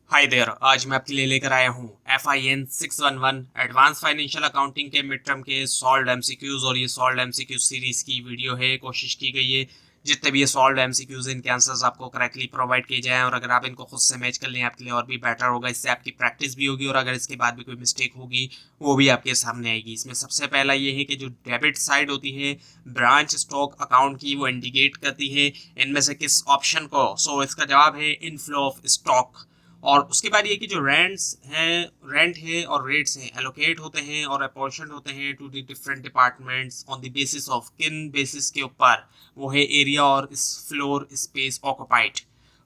Hi there, आज मैं आपके लिए लेकर आया हूँ FIN 611 एडवांस फाइनेंशियल अकाउंटिंग के मिड टर्म के सॉल्व्ड एमसीक्यूज। और ये सॉल्व्ड एमसीक्यूज सीरीज की वीडियो है। कोशिश की गई है जितने भी ये सॉल्व्ड एमसीक्यूज इनके आंसर्स आपको करेक्टली प्रोवाइड किए जाएं, और अगर आप इनको खुद से मैच कर लें आपके लिए और भी बेटर होगा। इससे आपकी प्रैक्टिस भी होगी और अगर इसके बाद भी कोई मिस्टेक होगी वो भी आपके सामने आएगी। इसमें सबसे पहला ये है कि जो डेबिट साइड होती है ब्रांच स्टॉक अकाउंट की, वो इंडिकेट करती है इनमें से किस ऑप्शन को। सो इसका जवाब है इनफ्लो ऑफ स्टॉक। और उसके बाद ये कि जो रेंट है और रेट्स हैं एलोकेट होते हैं और अपॉर्शन होते हैं to the different departments on the basis of, किन बेसिस के ऊपर, वो है एरिया और इस फ्लोर स्पेस ऑक्युपाइड।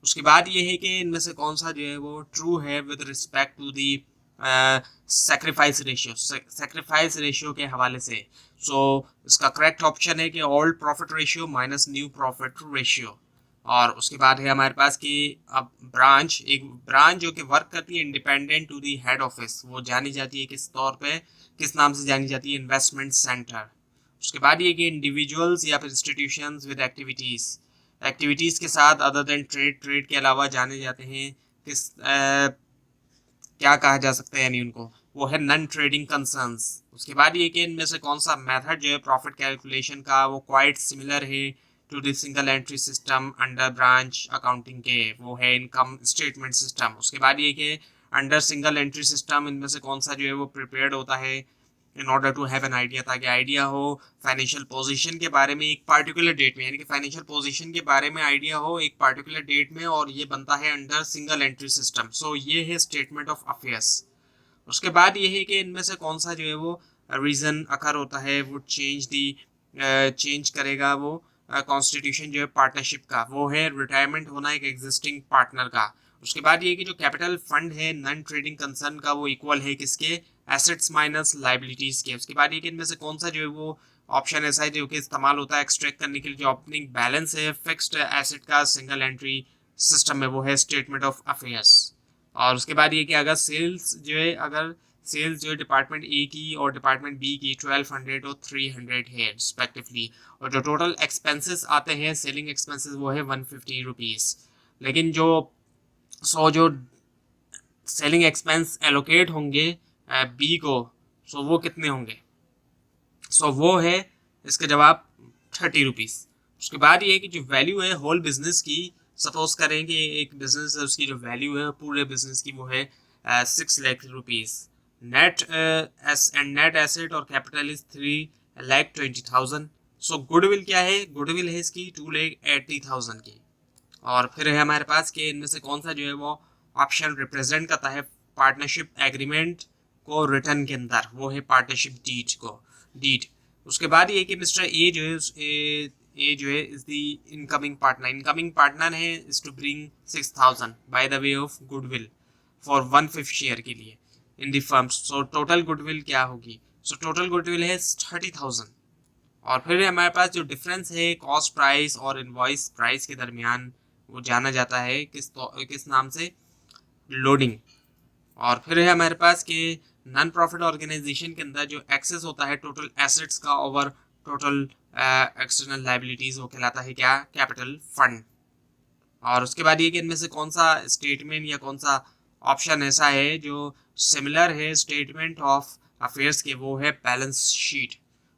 उसके बाद ये है कि इनमें से कौन सा जो है वो ट्रू है with respect to the sacrifice ratio के हवाले से। सो इसका करेक्ट ऑप्शन है कि old profit ratio minus new profit ratio. और उसके बाद है हमारे पास कि अब ब्रांच जो कि वर्क करती है independent to the head office, वो जानी जाती है किस तौर पे, किस नाम से जानी जाती है, इन्वेस्टमेंट सेंटर। उसके बाद ये कि इंडिविजुअल्स या फिर इंस्टीट्यूशंस विद एक्टिविटीज़ के साथ अदर देन ट्रेड के अलावा जाने जाते हैं किस क्या कहा जा सकता है, यानी उनको वो है नॉन ट्रेडिंग कंसर्न्स। उसके बाद ये कि इनमें से कौन सा मेथड जो है प्रॉफिट कैलकुलेशन का वो क्वाइट सिमिलर है to the single entry system under branch accounting के, वो है इनकम स्टेटमेंट सिस्टम। उसके बाद ये कि अंडर सिंगल एंट्री सिस्टम इनमें से कौन सा जो है वो प्रिपेयर्ड होता है in order to have an idea, ताकि आइडिया हो फाइनेंशियल पोजीशन के बारे में एक पार्टिकुलर डेट में, यानी कि फाइनेंशियल पोजीशन के बारे में आइडिया हो एक पार्टिकुलर डेट में, और ये बनता है अंडर सिंगल एंट्री सिस्टम। सो ये है स्टेटमेंट ऑफ अफेयर्स। उसके बाद ये है कि इनमें से कौन सा जो है वो रीजन अकर होता है वो चेंज करेगा वो कॉन्स्टिट्यूशन जो है पार्टनरशिप का, वो है रिटायरमेंट होना एक एग्जिस्टिंग पार्टनर का। उसके बाद ये कि जो कैपिटल फंड है नॉन ट्रेडिंग कंसर्न का, वो इक्वल है किसके, एसेट्स माइनस लाइबिलिटीज के। उसके बाद ये कि इनमें से कौन सा जो है वो ऑप्शन ऐसा है जो कि इस्तेमाल होता है एक्सट्रैक्ट करने के लिए जो ओपनिंग बैलेंस है फिक्स्ड एसेट का सिंगल एंट्री सिस्टम में, वो है स्टेटमेंट ऑफ अफेयर्स। और उसके बाद ये कि अगर सेल्स जो है डिपार्टमेंट ए की और डिपार्टमेंट बी की 1200 और 300 है रिस्पेक्टिवली, और जो टोटल एक्सपेंसेस आते हैं सेलिंग एक्सपेंसेस वो है 150 रुपीज़। लेकिन जो सेलिंग एक्सपेंस एलोकेट होंगे बी को, सो वो कितने होंगे, सो वो है इसका जवाब 30 रुपीज़। उसके बाद ये कि जो वैल्यू है होल बिजनेस की, सपोज करें कि एक बिजनेस है उसकी जो वैल्यू है पूरे बिजनेस की वो है 6 लाख रुपीज़। नेट एसेट और कैपिटल इज 3,20,000। सो गुडविल क्या है, गुडविल है इसकी 2,80,000 की। और फिर है हमारे पास कि इनमें से कौन सा जो है वो ऑप्शन रिप्रेजेंट करता है पार्टनरशिप एग्रीमेंट को रिटर्न के अंदर, वो है पार्टनरशिप डीड। उसके बाद ये कि मिस्टर ए जो है इज द इनकमिंग पार्टनर है is to bring 6,000 by the way of goodwill for 1/5 share के लिए in the firm. So total goodwill क्या होगी, सो टोटल गुडविल है 30,000। और फिर हमारे पास जो डिफरेंस है कॉस्ट प्राइस और इनवॉइस प्राइस के दरमियान, वो जाना जाता है किस नाम से, लोडिंग। और फिर है हमारे पास कि नॉन प्रॉफिट ऑर्गेनाइजेशन के अंदर जो एक्सेस होता है टोटल एसेट्स का ओवर टोटल एक्सटर्नल लाइबिलिटीज, वो कहलाता है क्या, कैपिटल फंड। और उसके बाद ये कि इनमें से कौन सा स्टेटमेंट या कौन सा ऑप्शन ऐसा है जो सिमिलर है स्टेटमेंट ऑफ अफेयर्स के, वो है बैलेंस शीट।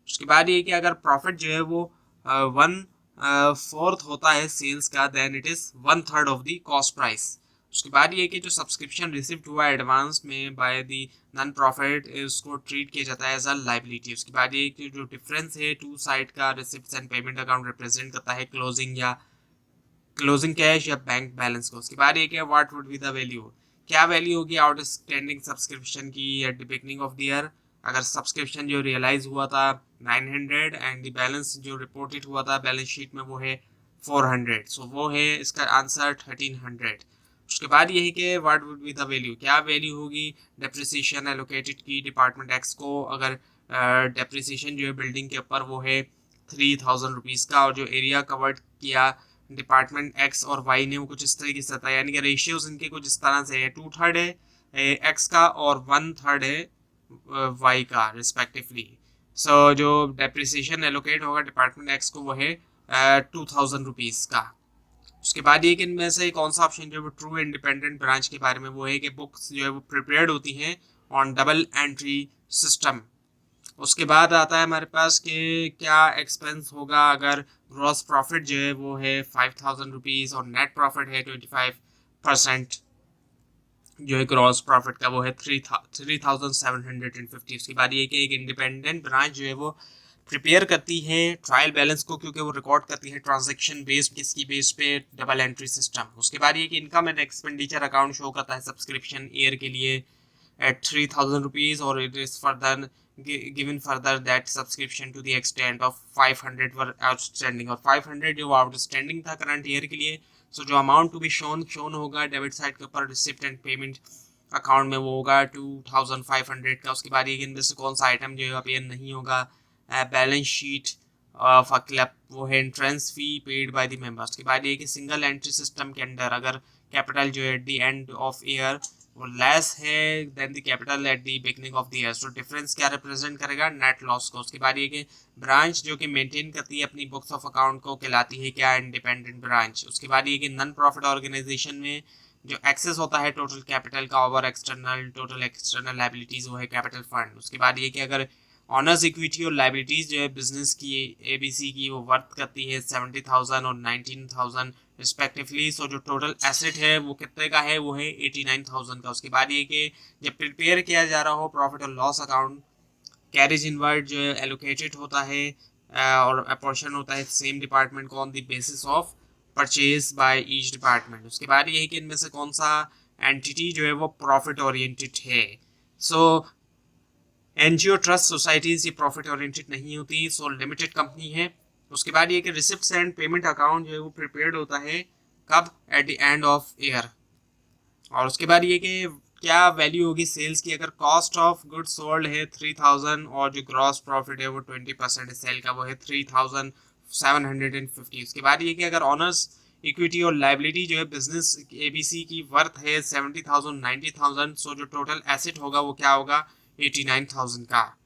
उसके बाद ये कि अगर प्रॉफिट जो है वो 1/4 होता है सेल्स का, then it is 1/3 of the cost price. उसके बाद ये कि जो सब्सक्रिप्शन रिसिप्ट हुआ एडवांस में बाय द नॉन प्रॉफिट, उसको ट्रीट किया जाता है एज अ लाइबिलिटी। उसके बाद ये कि जो डिफरेंस है टू साइड का receipt and payment account represent करता है क्लोजिंग कैश या बैंक बैलेंस को। उसके बाद ये क्या, what would be the value, क्या वैल्यू होगी आउटस्टैंडिंग सब्सक्रिप्शन की eight the beginning of the year. अगर सब्सक्रिप्शन जो रियलाइज हुआ था 900 एंड द बैलेंस जो रिपोर्टेड हुआ था बैलेंस शीट में वो है 400, सो वो है इसका आंसर 1300। उसके बाद यही कि what would be the value, क्या वैल्यू होगी डेप्रिसिएशन एलोकेटेड की डिपार्टमेंट एक्स को। अगर डेप्रिसिएशन जो है बिल्डिंग के ऊपर वो है 3,000 रुपीज़ का, और जो एरिया कवर्ड किया डिपार्टमेंट एक्स और वाई ने वो कुछ इस तरीके से था, यानी कि रेशियोज इनके कुछ इस तरह से है, 2/3 है एक्स का और 1/3 है वाई का रिस्पेक्टिवली। सो जो डेप्रिसिएशन एलोकेट होगा डिपार्टमेंट एक्स को वो है 2,000 रुपीज़ का। उसके बाद ये कि इनमें से कौन सा ऑप्शन जो है वो ट्रू इंडिपेंडेंट ब्रांच के बारे में वो है कि बुक्स जो है वो प्रिपेयर्ड होती हैं ऑन डबल एंट्री सिस्टम। उसके बाद आता है हमारे पास कि क्या एक्सपेंस होगा अगर ग्रॉस प्रॉफिट जो है वो है 5,000 रुपीज़ और नेट प्रॉफिट है 25%, जो है ग्रॉस प्रॉफिट का वो है 3,750। उसके बाद ये कि एक इंडिपेंडेंट ब्रांच जो है वो प्रिपेयर करती है ट्रायल बैलेंस को, क्योंकि वो रिकॉर्ड करती है ट्रांजैक्शन बेस्ड, किसकी बेस पे, डबल एंट्री सिस्टम। उसके बाद ये कि income and expenditure account show करता है सब्सक्रिप्शन ईयर के लिए at 3,000 rupees, or it is further given further that subscription to the extent of 500 were outstanding, और 500 जो आउटस्टैंडिंग था करंट ईयर के लिए। सो जो अमाउंट टू बी शोन होगा डेबिट साइड के ऊपर रिसिप्ट एंड पेमेंट अकाउंट में वो होगा 2,500 का। उसके बाद इनमें से कौन सा आइटम जो है अपीयर नहीं होगा balance sheet of a club, वो है entrance fee paid by the members. उसके बाद ये कि सिंगल एंट्री सिस्टम के अंदर अगर कैपिटल जो है at the end of year वो लेस है then the capital at the beginning of the year, so difference क्या रिप्रेजेंट करेगा, नेट लॉस को। उसके बाद ये कि ब्रांच जो कि मेंटेन करती है अपनी बुक्स ऑफ अकाउंट को कहलाती है क्या, इंडिपेंडेंट ब्रांच। उसके बाद ये कि नॉन प्रॉफिट ऑर्गेनाइजेशन में जो एक्सेस होता है टोटल कैपिटल का over external total external liabilities वो है कैपिटल फंड। उसके बाद ये कि अगर ऑनर्स इक्विटी और लाइबिलिटीज जो है बिजनेस की एबीसी की वो वर्थ करती है 70,000 और 19,000 रिस्पेक्टिवली, सो जो टोटल एसेट है वो कितने का है, वो है 89,000 का। उसके बाद ये कि जब प्रिपेयर किया जा रहा हो प्रॉफिट और लॉस अकाउंट, कैरेज इनवर्ड जो है एलोकेटेड होता है और अपोर्शन होता है सेम डिपार्टमेंट को on the basis of purchase by each department. उसके बाद ये है कि इनमें से कौन सा एंटिटी जो है वो प्रॉफिट ओरिएंटेड है। सो एनजीओ ट्रस्ट सोसाइटीज ये प्रॉफिट ओरिएंटेड नहीं होती, सो लिमिटेड कंपनी है। उसके बाद ये कि रिसिप्ट्स एंड पेमेंट अकाउंट जो है वो प्रिपेयर्ड होता है कब, eight the end of year. और उसके बाद ये कि क्या वैल्यू होगी सेल्स की, अगर कॉस्ट ऑफ गुड्स सोल्ड है 3,000 और जो ग्रॉस प्रॉफिट है वो 20% सेल का वो है 3,750। उसके बाद ये कि अगर ऑनर्स इक्विटी और लाइबिलिटी जो है बिजनेस एबीसी की वर्थ है 70,000 90,000, सो जो टोटल एसेट होगा वो क्या होगा 89,000 का।